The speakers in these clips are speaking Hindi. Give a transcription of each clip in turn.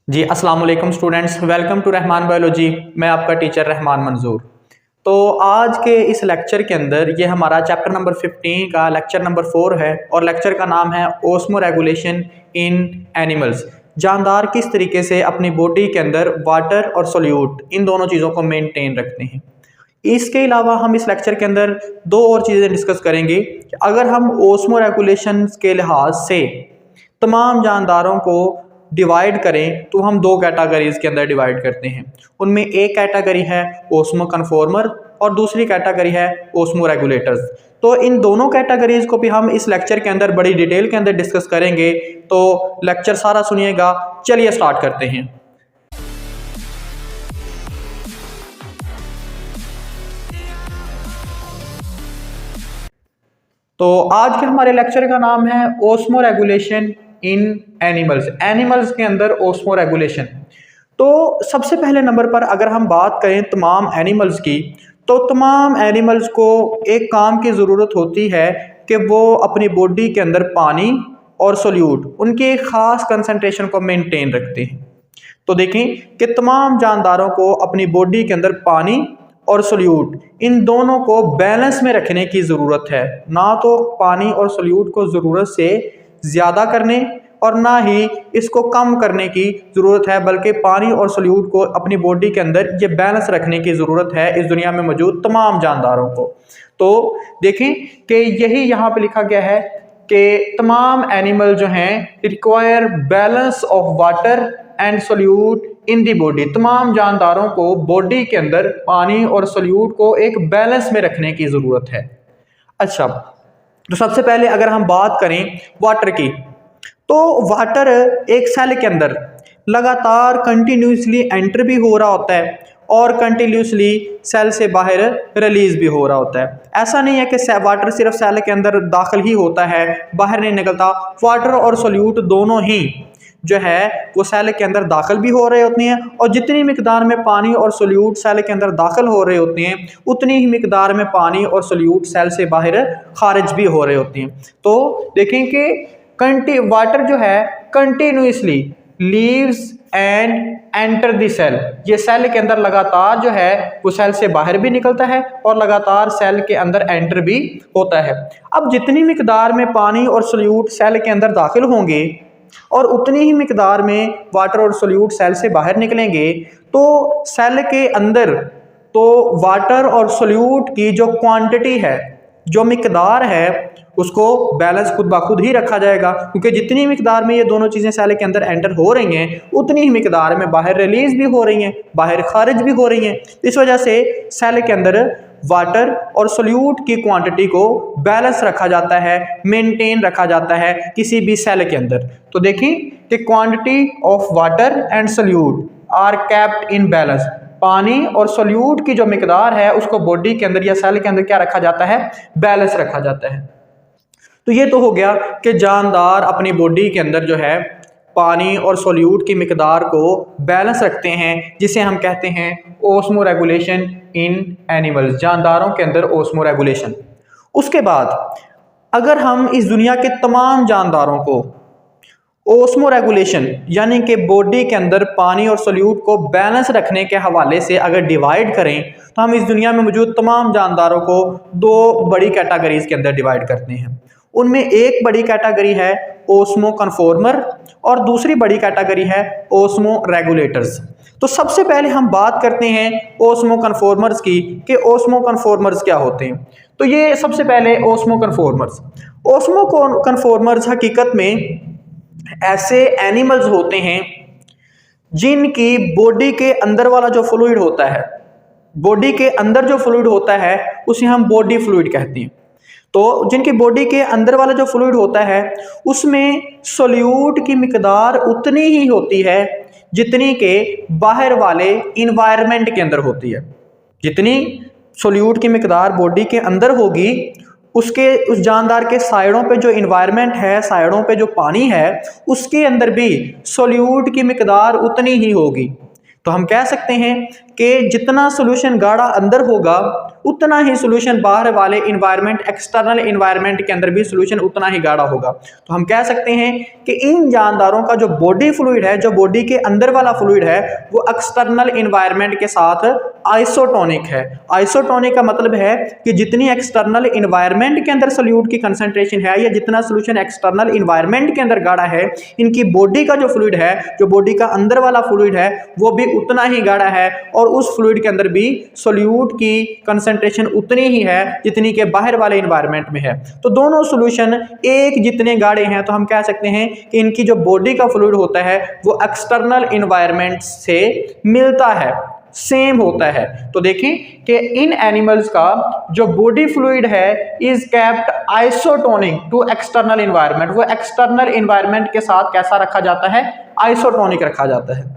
जी अस्सलाम वालेकुम students, welcome to Rahman biology. मैं आपका टीचर रहमान मंजूर। तो आज के इस लेक्चर के अंदर ये हमारा चैप्टर नंबर 15 का लेक्चर नंबर 4 है और लेक्चर का नाम है ओस्मो रेगुलेशन इन एनिमल्स। जानदार किस तरीके से अपनी बॉडी के अंदर वाटर और सोल्यूट इन दोनों चीज़ों को मेंटेन रखते हैं। इसके अलावा हम इस लेक्चर के अंदर दो और चीज़ें डिस्कस करेंगे। अगर हम ओस्मो रेगुलेशन के लिहाज से तमाम जानदारों को डिवाइड करें तो हम दो कैटेगरीज के अंदर डिवाइड करते हैं। उनमें एक कैटेगरी है ओस्मो कन्फॉर्मर और दूसरी कैटेगरी है ओस्मो रेगुलेटर्स। तो इन दोनों कैटेगरीज को भी हम इस लेक्चर के अंदर बड़ी डिटेल के अंदर डिस्कस करेंगे। तो लेक्चर सारा सुनिएगा। चलिए स्टार्ट करते हैं। तो आज के हमारे लेक्चर का नाम है osmo regulation in animals. Animals के अंदर ओस्मो रेगुलेशन। तो सबसे पहले नंबर पर अगर हम बात करें तमाम एनिमल्स की, तो तमाम एनिमल्स को एक काम की ज़रूरत होती है कि वो अपनी बॉडी के अंदर पानी और सोल्यूट उनके एक ख़ास कंसंट्रेशन को मेंटेन रखते हैं। तो देखें कि तमाम जानदारों को अपनी बॉडी के अंदर पानी और सोल्यूट इन दोनों को बैलेंस में रखने की ज़रूरत है। ना तो पानी और सोल्यूट को ज़रूरत से ज़्यादा करने और ना ही इसको कम करने की ज़रूरत है, बल्कि पानी और सोल्यूट को अपनी बॉडी के अंदर ये बैलेंस रखने की ज़रूरत है इस दुनिया में मौजूद तमाम जानदारों को। तो देखें कि यही यहाँ पे लिखा गया है कि तमाम एनिमल जो हैं require balance of water and solute in the body. तमाम जानदारों को बॉडी के अंदर पानी और सोल्यूट को एक बैलेंस में रखने की ज़रूरत है। अच्छा, तो सबसे पहले अगर हम बात करें वाटर की, तो वाटर एक सेल के अंदर लगातार कंटिन्यूसली एंटर भी हो रहा होता है और कंटिन्यूसली सेल से बाहर रिलीज भी हो रहा होता है। ऐसा नहीं है कि वाटर सिर्फ सेल के अंदर दाखिल ही होता है, बाहर नहीं निकलता। वाटर और सोल्यूट दोनों ही जो है वो सेल के अंदर दाखिल भी हो रहे होते हैं और जितनी मिकदार में पानी और सोल्यूट सेल के अंदर दाखिल हो रहे होते हैं उतनी ही मिकदार में पानी और सोल्यूट सेल से बाहर खारिज भी हो रहे होते हैं। तो देखें कि वाटर जो है continuously leaves and enter the cell. ये सेल के अंदर लगातार जो है वो सेल से बाहर भी निकलता है और लगातार सेल के अंदर एंटर भी होता है। अब जितनी मिकदार में पानी और सोल्यूट सेल के अंदर दाखिल होंगे और उतनी ही मिकदार में वाटर और सोल्यूट सेल से बाहर निकलेंगे, तो सेल के अंदर तो वाटर और सोल्यूट की जो क्वांटिटी है, जो मिकदार है, उसको बैलेंस खुद ब खुद ही रखा जाएगा, क्योंकि जितनी मिकदार में ये दोनों चीज़ें सेल के अंदर एंटर हो रही हैं उतनी ही मिकदार में बाहर रिलीज भी हो रही हैं, बाहर खारिज भी हो रही हैं। इस वजह से सेल के अंदर वाटर और सोल्यूट की क्वांटिटी को बैलेंस रखा जाता है, मेंटेन रखा जाता है किसी भी सेल के अंदर। तो देखिए कि quantity of water and solute are kept in balance. पानी और सोल्यूट की जो मिकदार है उसको बॉडी के अंदर या सेल के अंदर क्या रखा जाता है, बैलेंस रखा जाता है। तो ये तो हो गया कि जानदार अपनी बॉडी के अंदर जो है पानी और सोल्यूट की मिकदार को बैलेंस रखते हैं, जिसे हम कहते हैं ओस्मो रेगुलेशन इन एनिमल्स। जानदारों के अंदर ओस्मो रेगुलेशन। उसके बाद अगर हम इस दुनिया के तमाम जानदारों को ओस्मो रेगुलेशन यानी कि बॉडी के अंदर पानी और सोल्यूट को बैलेंस रखने के हवाले से अगर डिवाइड करें, तो हम इस दुनिया में मौजूद तमाम जानदारों को दो बड़ी कैटेगरीज के अंदर डिवाइड करते हैं। उनमें एक बड़ी कैटेगरी है ओस्मो कन्फॉर्मर और दूसरी बड़ी कैटेगरी है ओस्मो रेगुलेटर्स। तो सबसे पहले हम बात करते हैं ओस्मो कन्फॉर्मर्स की कि ओस्मो कन्फॉर्मर्स क्या होते हैं। तो ये सबसे पहले ओस्मो कन्फॉर्मर्स हकीकत में ऐसे एनिमल्स होते हैं जिनकी बॉडी के अंदर वाला जो फ्लूइड होता है, बॉडी के अंदर जो फ्लूइड होता है उसे हम बॉडी फ्लूइड कहते हैं। तो जिनकी बॉडी के अंदर वाला जो फ्लूइड होता है उसमें सोल्यूट की मिकदार उतनी ही होती है जितनी के बाहर वाले इन्वायरमेंट के अंदर होती है। जितनी सोल्यूट की मिकदार बॉडी के अंदर होगी उसके उस जानदार के साइडों पे जो इन्वायरमेंट है, साइडों पे जो पानी है, उसके अंदर भी सोल्यूट की मिकदार उतनी ही होगी। तो हम कह सकते हैं कि जितना सोल्यूशन गाढ़ा अंदर होगा उतना ही सोल्यूशन बाहर वाले इन्वायरमेंट, एक्सटर्नल इन्वायरमेंट के अंदर भी सोल्यूशन उतना ही गाढ़ा होगा। तो हम कह सकते हैं कि इन जानदारों का जो बॉडी फ्लूइड है, जो बॉडी के अंदर वाला फ्लूइड है, वो एक्सटर्नल इन्वायरमेंट के साथ आइसोटोनिक है। आइसोटोनिक का मतलब है कि जितनी एक्सटर्नल इन्वायरमेंट के अंदर सोल्यूट की कंसंट्रेशन है या जितना सोल्यूशन एक्सटर्नल इन्वायरमेंट के अंदर गाढ़ा है, इनकी बॉडी का जो फ्लूइड है, जो बॉडी का अंदर वाला फ्लूइड है, वो भी उतना ही गाढ़ा है और उस फ्लूइड के अंदर भी सोल्यूट की कंसंट्रेशन उतनी ही है जितनी के बाहर वाले इन्वायरमेंट में है। तो दोनों सोल्यूशन एक जितने गाढ़े हैं, तो हम कह सकते हैं कि इनकी जो बॉडी का फ्लूइड होता है वो एक्सटर्नल इन्वायरमेंट से मिलता है, सेम होता है। तो देखें कि इन एनिमल्स का जो बॉडी फ्लूइड है is kept isotonic to external environment. वो एक्सटर्नल इन्वायरमेंट के साथ कैसा रखा जाता है? आइसोटोनिक रखा जाता है।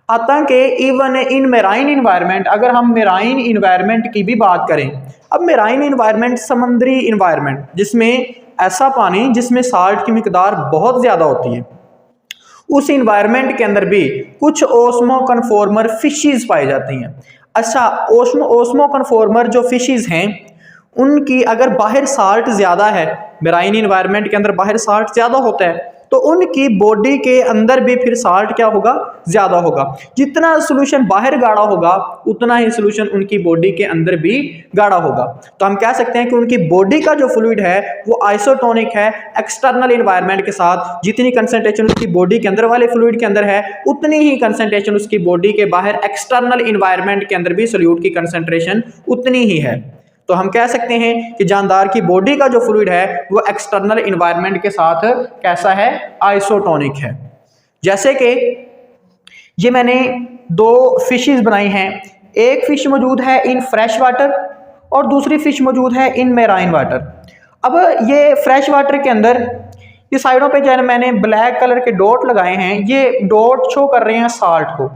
आता कि इवन इन मेराइन इन्वायरमेंट, अगर हम मेराइन इन्वायरमेंट की भी बात करें, अब मेराइन इन्वायरमेंट समुद्री इन्वायरमेंट जिसमें ऐसा पानी जिसमें साल्ट की मिकदार बहुत ज़्यादा होती है, उस इन्वायरमेंट के अंदर भी कुछ ओस्मो कन्फॉर्मर फिशेस पाई जाती हैं। अच्छा, ओस्मो कन्फॉर्मर जो फिशेस हैं उनकी अगर बाहर साल्ट ज़्यादा है, मेराइन इन्वायरमेंट के अंदर बाहर साल्ट ज़्यादा होता है, तो उनकी बॉडी के अंदर भी फिर साल्ट क्या होगा? ज़्यादा होगा। जितना सोल्यूशन बाहर गाढ़ा होगा उतना ही सोल्यूशन उनकी बॉडी के अंदर भी गाढ़ा होगा। तो हम कह सकते हैं कि उनकी बॉडी का जो फ्लूइड है वो आइसोटोनिक है एक्सटर्नल इन्वायरमेंट के साथ। जितनी कंसंट्रेशन उसकी बॉडी के अंदर वाले फ्लूइड के अंदर है, उतनी ही कंसंट्रेशन उसकी बॉडी के बाहर एक्सटर्नल इन्वायरमेंट के अंदर भी सोल्यूट की कंसंट्रेशन उतनी ही है। तो हम कह सकते हैं कि जानदार की बॉडी का जो फ्लूइड है वो एक्सटर्नल इन्वायरमेंट के साथ कैसा है? आइसोटोनिक है। जैसे कि ये मैंने दो फिशेस बनाई हैं, एक फिश मौजूद है इन फ्रेश वाटर और दूसरी फिश मौजूद है इन मेराइन वाटर। अब ये फ्रेश वाटर के अंदर ये साइडों पे जो मैंने ब्लैक कलर के डॉट लगाए हैं, ये डॉट शो कर रहे हैं साल्ट को,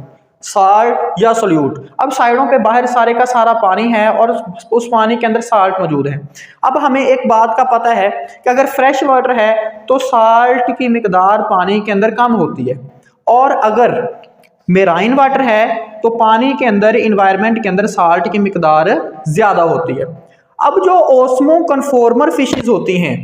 साल्ट या सोल्यूट। अब साइडों पे बाहर सारे का सारा पानी है और उस पानी के अंदर साल्ट मौजूद है। अब हमें एक बात का पता है कि अगर फ्रेश वाटर है तो साल्ट की मिकदार पानी के अंदर कम होती है, और अगर मेराइन वाटर है तो पानी के अंदर, इन्वायरमेंट के अंदर साल्ट की मिकदार ज़्यादा होती है। अब जो ओस्मो कन्फॉर्मर फिशेज होती हैं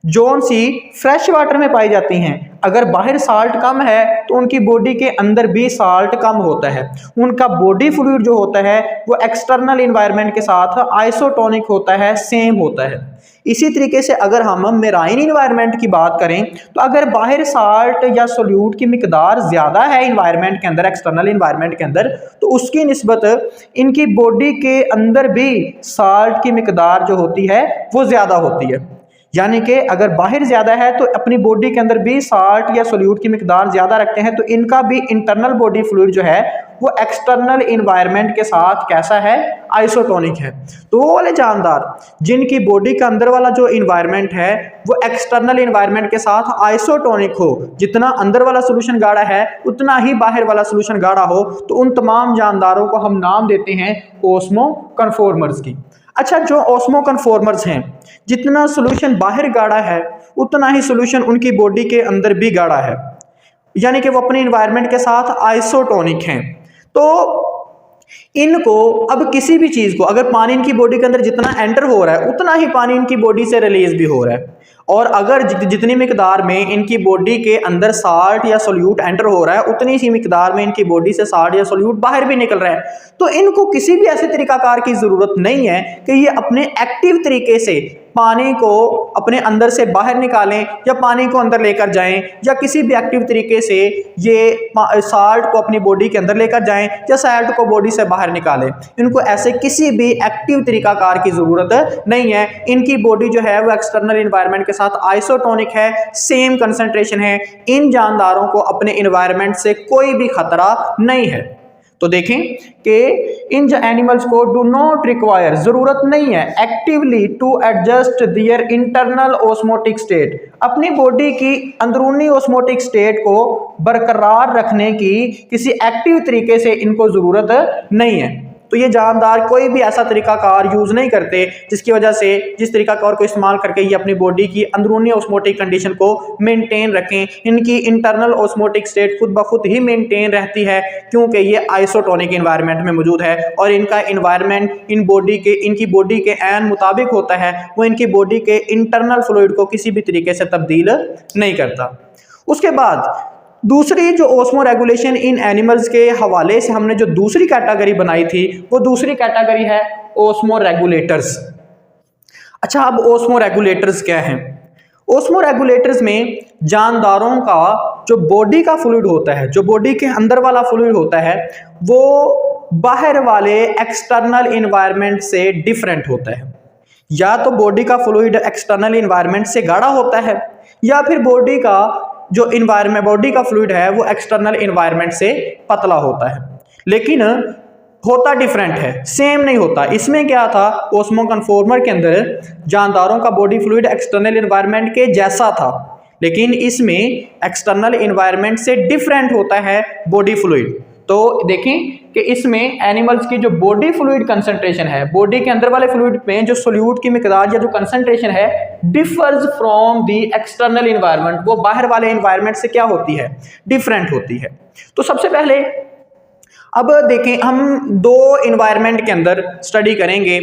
जोन सी फ्रेश वाटर में पाई जाती हैं, अगर बाहर साल्ट कम है तो उनकी बॉडी के अंदर भी साल्ट कम होता है। उनका बॉडी फ्लूइड जो होता है वो एक्सटर्नल इन्वायरमेंट के साथ आइसोटोनिक होता है, सेम होता है। इसी तरीके से अगर हम मेराइन इन्वायरमेंट की बात करें तो अगर बाहर साल्ट या सोल्यूट की मिकदार ज़्यादा है इन्वायरमेंट के अंदर, एक्सटर्नल इन्वायरमेंट के अंदर, तो उसकी निस्बत इनकी बॉडी के अंदर भी साल्ट की मिकदार जो होती है वो ज़्यादा होती है। यानी कि अगर बाहर ज़्यादा है तो अपनी बॉडी के अंदर भी साल्ट या सोल्यूट की मिकदार ज़्यादा रखते हैं, तो इनका भी इंटरनल बॉडी फ्लूइड जो है वो एक्सटर्नल इन्वायरमेंट के साथ कैसा है? आइसोटोनिक है। तो वो वाले जानदार जिनकी बॉडी के अंदर वाला जो इन्वायरमेंट है वो एक्सटर्नल इन्वायरमेंट के साथ आइसोटोनिक हो, जितना अंदर वाला सोल्यूशन गाढ़ा है उतना ही बाहर वाला सोल्यूशन गाढ़ा हो, तो उन तमाम जानदारों को हम नाम देते हैं ओस्मो कन्फॉर्मर्स की। अच्छा, जो ओस्मो कन्फॉर्मर्स हैं, जितना सोल्यूशन बाहर गाढ़ा है उतना ही सोल्यूशन उनकी बॉडी के अंदर भी गाढ़ा है, यानी कि वो अपने इन्वायरमेंट के साथ आइसोटोनिक हैं। तो इनको अब किसी भी चीज़ को, अगर पानी इनकी बॉडी के अंदर जितना एंटर हो रहा है उतना ही पानी इनकी बॉडी से रिलीज भी हो रहा है, और अगर जितनी मिकदार में इनकी बॉडी के अंदर साल्ट या सोल्यूट एंटर हो रहा है उतनी सी मिकदार में इनकी बॉडी से साल्ट या सोल्यूट बाहर भी निकल रहा है। तो इनको किसी भी ऐसे तरीकाकार की ज़रूरत नहीं है कि ये अपने एक्टिव तरीके से पानी को अपने अंदर से बाहर निकालें या पानी को अंदर लेकर जाएं, या किसी भी एक्टिव तरीके से ये साल्ट को अपनी बॉडी के अंदर लेकर जाएं या साल्ट को बॉडी से बाहर निकालें। इनको ऐसे किसी भी एक्टिव तरीकाकार की ज़रूरत नहीं है। इनकी बॉडी जो है वो एक्सटर्नल इन्वायरमेंट के साथ आइसोटोनिक है, सेम कंसंट्रेशन है। इन जानदारों को अपने इन्वायरमेंट से कोई भी खतरा नहीं है। तो देखें कि इन एनिमल्स को डू नॉट रिक्वायर, जरूरत नहीं है actively to adjust their internal osmotic state, अपनी बॉडी की अंदरूनी ओस्मोटिक स्टेट को बरकरार रखने की किसी एक्टिव तरीके से इनको जरूरत नहीं है। तो ये जानदार कोई भी ऐसा तरीकाकार यूज़ नहीं करते जिसकी वजह से जिस तरीकाकार को इस्तेमाल करके ये अपनी बॉडी की अंदरूनी ऑस्मोटिक कंडीशन को मेंटेन रखें। इनकी इंटरनल ऑस्मोटिक स्टेट खुद ब खुद ही मेंटेन रहती है क्योंकि ये आइसोटोनिक इन्वायरमेंट में मौजूद है और इनका इन्वायरमेंट इनकी बॉडी के ऐन मुताबिक होता है। वो इनकी बॉडी के इंटरनल फ्लूइड को किसी भी तरीके से तब्दील नहीं करता। उसके बाद दूसरी जो ओस्मो रेगुलेशन इन एनिमल्स के हवाले से हमने जो दूसरी कैटेगरी बनाई थी वो दूसरी कैटेगरी है ओस्मो रेगुलेटर्स। अच्छा, अब ओस्मो रेगुलेटर्स क्या हैं? ओस्मो रेगुलेटर्स में जानदारों का जो बॉडी का फ्लूइड होता है, जो बॉडी के अंदर वाला फ्लूइड होता है, वो बाहर वाले एक्सटर्नल इन्वायरमेंट से डिफरेंट होता है। या तो बॉडी का फ्लूइड एक्सटर्नल इन्वायरमेंट से गाढ़ा होता है या फिर बॉडी का फ्लूइड है वो एक्सटर्नल इन्वायरमेंट से पतला होता है, लेकिन होता डिफरेंट है, सेम नहीं होता। इसमें क्या था, ओस्मो कन्फॉर्मर के अंदर जानदारों का बॉडी फ्लूइड एक्सटर्नल इन्वायरमेंट के जैसा था, लेकिन इसमें एक्सटर्नल इन्वायरमेंट से डिफरेंट होता है बॉडी फ्लूइड। तो देखें कि इसमें एनिमल्स की जो बॉडी फ्लूइड कंसंट्रेशन है, बॉडी के अंदर वाले फ्लूइड में जो सोल्यूट की मिकदार या जो कंसंट्रेशन है differs from the external environment, वो बाहर वाले इन्वायरमेंट से क्या होती है, डिफरेंट होती है। तो सबसे पहले अब देखें, हम दो इन्वायरमेंट के अंदर स्टडी करेंगे,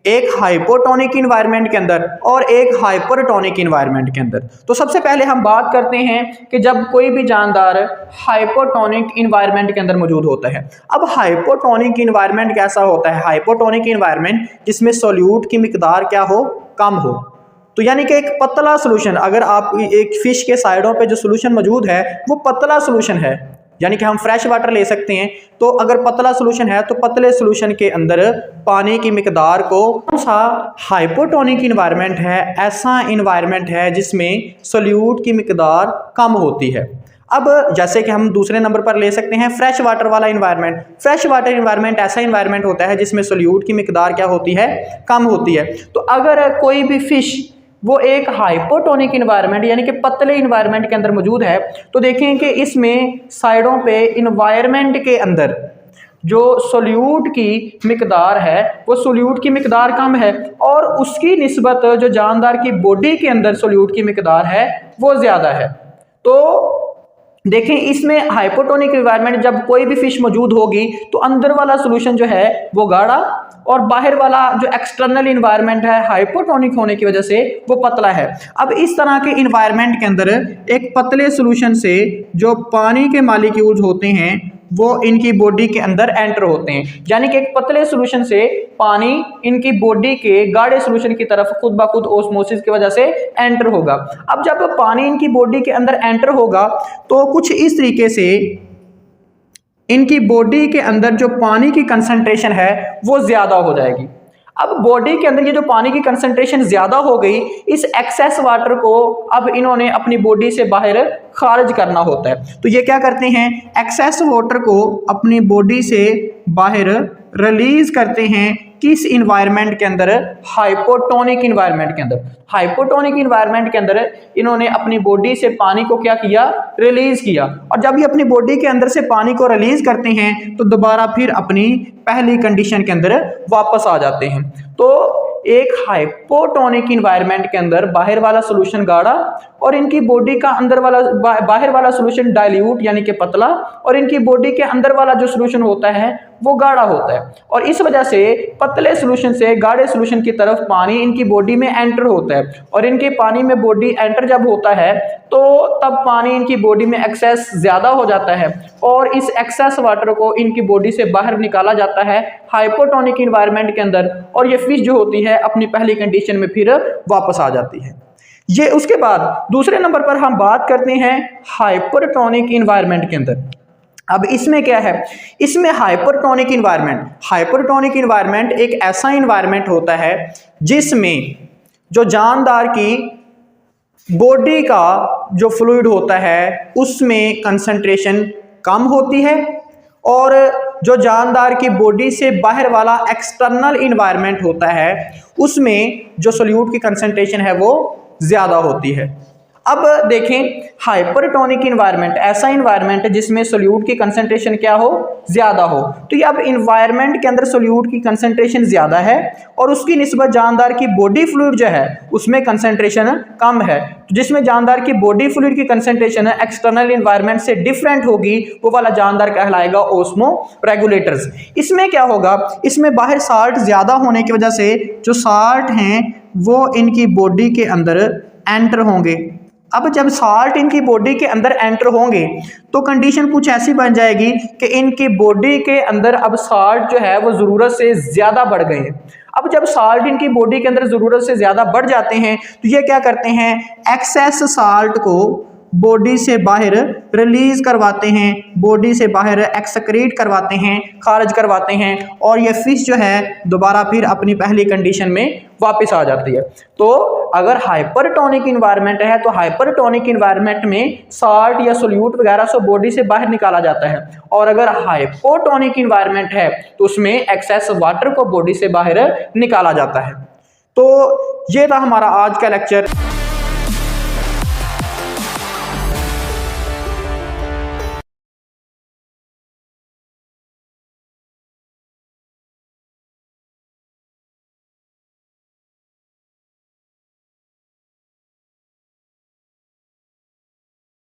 एक हाइपोटोनिक इन्वायरमेंट के अंदर और एक हाइपरटोनिक इन्वायरमेंट के अंदर। तो सबसे पहले हम बात करते हैं कि जब कोई भी जानदार हाइपोटोनिक इन्वायरमेंट के अंदर मौजूद होता है। अब हाइपोटोनिक इन्वायरमेंट कैसा होता है? हाइपोटोनिक इन्वायरमेंट जिसमें सोल्यूट की मिकदार क्या हो, कम हो। तो यानी कि एक पतला सोल्यूशन, अगर आप एक फिश के साइडों पे जो सोल्यूशन मौजूद है वो पतला सोल्यूशन है, यानी कि हम फ्रेश वाटर ले सकते हैं, तो अगर पतला सोल्यूशन है तो पतले सोल्यूशन के अंदर पानी की मिकदार को, कौन सा हाइपोटोनिक इन्वायरमेंट है, ऐसा इन्वायरमेंट है जिसमें सोल्यूट की मिकदार कम होती है। अब जैसे कि हम दूसरे नंबर पर ले सकते हैं फ्रेश वाटर वाला इन्वायरमेंट। फ्रेश वाटर इन्वायरमेंट ऐसा इन्वायरमेंट होता है जिसमें सोल्यूट की मिकदार क्या होती है, कम होती है। तो अगर कोई भी फिश वो एक हाइपोटोनिक इन्वायरमेंट यानी कि पतले इन्वायरमेंट के अंदर मौजूद है, तो देखें कि इसमें साइडों पे इन्वायरमेंट के अंदर जो सोल्यूट की मिकदार है वो सोल्यूट की मिकदार कम है और उसकी निस्बत जो जानदार की बॉडी के अंदर सोल्यूट की मिकदार है वो ज़्यादा है। तो देखें, इसमें हाइपोटोनिक इन्वायरमेंट जब कोई भी फिश मौजूद होगी तो अंदर वाला सोल्यूशन जो है वो गाढ़ा और बाहर वाला जो एक्सटर्नल इन्वायरमेंट है हाइपोटोनिक होने की वजह से वो पतला है। अब इस तरह के इन्वायरमेंट के अंदर एक पतले सोल्यूशन से जो पानी के मॉलिक्यूल्स होते हैं वो इनकी बॉडी के अंदर एंटर होते हैं, यानी कि एक पतले सोल्यूशन से पानी इनकी बॉडी के गाढ़े सोल्यूशन की तरफ खुद ब खुद ओस्मोसिस की वजह से एंटर होगा। अब जब पानी इनकी बॉडी के अंदर एंटर होगा तो कुछ इस तरीके से इनकी बॉडी के अंदर जो पानी की कंसंट्रेशन है वो ज़्यादा हो जाएगी। अब बॉडी के अंदर ये जो पानी की कंसंट्रेशन ज़्यादा हो गई, इस एक्सेस वाटर को अब इन्होंने अपनी बॉडी से बाहर खारिज करना होता है। तो ये क्या करते हैं, एक्सेस वाटर को अपनी बॉडी से बाहर रिलीज करते हैं। किस इन्वायरमेंट के अंदर? हाइपोटोनिक इन्वायरमेंट के अंदर। हाइपोटोनिक इन्वायरमेंट के अंदर इन्होंने अपनी बॉडी से पानी को क्या किया, रिलीज किया। और जब ये अपनी बॉडी के अंदर से पानी को रिलीज करते हैं तो दोबारा फिर अपनी पहली कंडीशन के अंदर वापस आ जाते हैं। तो एक हाइपोटोनिक इन्वायरमेंट के अंदर बाहर वाला सोल्यूशन गाढ़ा और इनकी बॉडी का अंदर वाला बाहर वाला सोल्यूशन डाइल्यूट यानी कि पतला, और इनकी बॉडी के अंदर वाला जो सोल्यूशन होता है वो गाढ़ा होता है। और इस वजह से पतले सोल्यूशन से गाढ़े सोल्यूशन की तरफ पानी इनकी बॉडी में एंटर होता है, और इनके पानी में बॉडी एंटर जब होता है तो तब पानी इनकी बॉडी में एक्सेस ज़्यादा हो जाता है और इस एक्सेस वाटर को इनकी बॉडी से बाहर निकाला जाता है हाइपोटोनिक इन्वायरमेंट के अंदर, और ये फिश जो होती है अपनी पहली कंडीशन में फिर वापस आ जाती है। ये उसके बाद दूसरे नंबर पर हम बात करते हैं हाइपरटोनिक इन्वायरमेंट के अंदर। अब इसमें क्या है, इसमें हाइपरटोनिक इन्वायरमेंट एक ऐसा इन्वायरमेंट होता है जिसमें जो जानदार की बॉडी का जो फ्लूइड होता है उसमें कंसंट्रेशन कम होती है और जो जानदार की बॉडी से बाहर वाला एक्सटर्नल इन्वायरमेंट होता है उसमें जो सोल्यूट की कंसंट्रेशन है वो ज़्यादा होती है। अब देखें हाइपरटोनिक इन्वायरमेंट, ऐसा इन्वायरमेंट है जिसमें सोल्यूट की कंसंट्रेशन क्या हो, ज्यादा हो। तो ये अब इन्वायरमेंट के अंदर सोल्यूट की कंसंट्रेशन ज्यादा है और उसकी निस्बत जानदार की बॉडी फ्लूइड जो है उसमें कंसंट्रेशन कम है। तो जिसमें जानदार की बॉडी फ्लूइड की कंसंट्रेशन एक्सटर्नल इन्वायरमेंट से डिफरेंट होगी वो वाला जानदार कहलाएगा ओस्मो रेगुलेटर्स। इसमें क्या होगा, इसमें बाहर साल्ट ज्यादा होने की वजह से जो साल्ट हैं वो इनकी बॉडी के अंदर एंटर होंगे। अब जब साल्ट इनकी बॉडी के अंदर एंटर होंगे तो कंडीशन कुछ ऐसी बन जाएगी कि इनकी बॉडी के अंदर अब साल्ट जो है वो ज़रूरत से ज़्यादा बढ़ गए हैं। अब जब साल्ट इनकी बॉडी के अंदर ज़रूरत से ज़्यादा बढ़ जाते हैं तो ये क्या करते हैं, एक्सेस साल्ट को बॉडी से बाहर रिलीज करवाते हैं, बॉडी से बाहर एक्सक्रीट करवाते हैं, खारिज करवाते हैं और ये फिश जो है दोबारा फिर अपनी पहली कंडीशन में वापस आ जाती है। तो अगर हाइपरटोनिक इन्वायरमेंट है तो हाइपरटोनिक इन्वायरमेंट में साल्ट या सोल्यूट वगैरह से बॉडी से बाहर निकाला जाता है, और अगर हाइपोटोनिक इन्वायरमेंट है तो उसमें एक्सेस वाटर को बॉडी से बाहर निकाला जाता है। तो ये था हमारा आज का लेक्चर।